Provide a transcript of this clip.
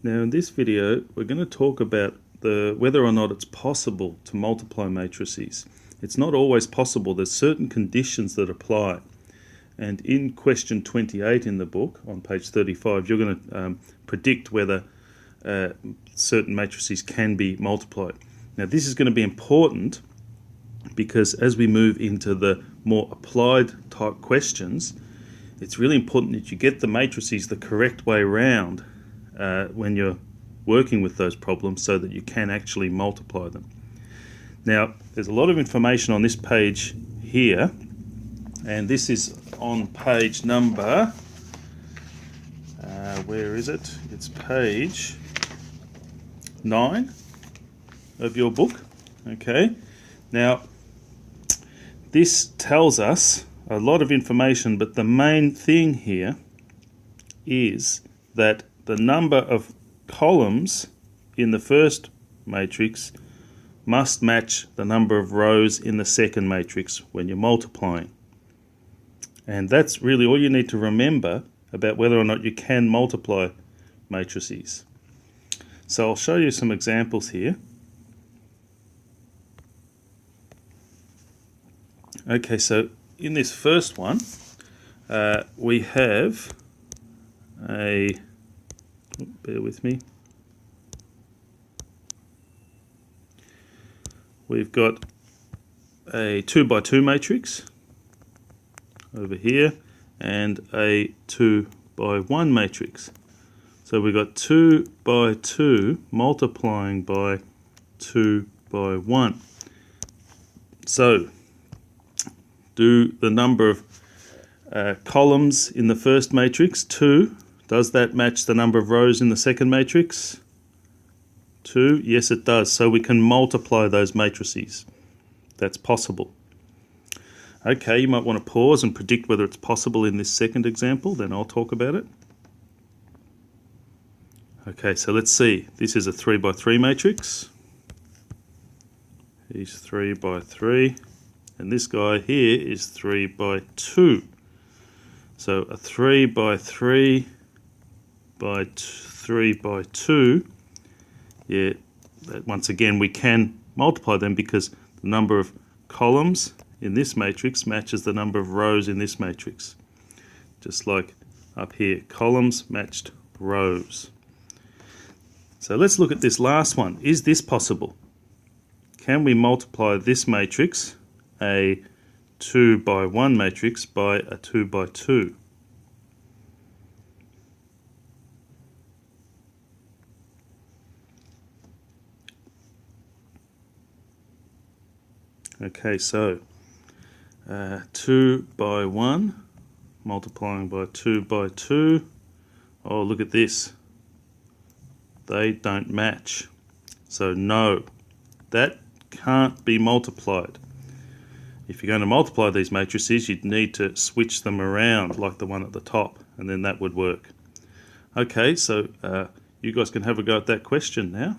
Now in this video we're going to talk about whether or not it's possible to multiply matrices. It's not always possible. There's certain conditions that apply, and in question 28 in the book on page 35 you're going to predict whether certain matrices can be multiplied. Now this is going to be important because as we move into the more applied type questions, it's really important that you get the matrices the correct way round when you're working with those problems so that you can actually multiply them. Now there's a lot of information on this page here, and this is on page number, where is it? It's page 9 of your book. Okay, now this tells us a lot of information, but the main thing here is that the number of columns in the first matrix must match the number of rows in the second matrix when you're multiplying. And that's really all you need to remember about whether or not you can multiply matrices. So I'll show you some examples here. Okay, so in this first one we have bear with me, we've got a 2 by 2 matrix over here and a 2 by 1 matrix. So we've got 2 by 2 multiplying by 2 by 1. So do the number of columns in the first matrix, 2, does that match the number of rows in the second matrix? 2, yes it does. So we can multiply those matrices. That's possible. Okay, you might want to pause and predict whether it's possible in this second example, then I'll talk about it. Okay, so let's see. This is a 3 by 3 matrix. He's 3 by 3. And this guy here is 3 by 2. So a 3 by 3 by 3 by 2, yeah, once again we can multiply them because the number of columns in this matrix matches the number of rows in this matrix. Just like up here, columns matched rows. So let's look at this last one. Is this possible? Can we multiply this matrix, a 2 by 1 matrix, by a 2 by 2? Okay, so 2 by 1 multiplying by 2 by 2. Oh, look at this. They don't match. So no, that can't be multiplied. If you're going to multiply these matrices, you'd need to switch them around like the one at the top, and then that would work. Okay, so you guys can have a go at that question now.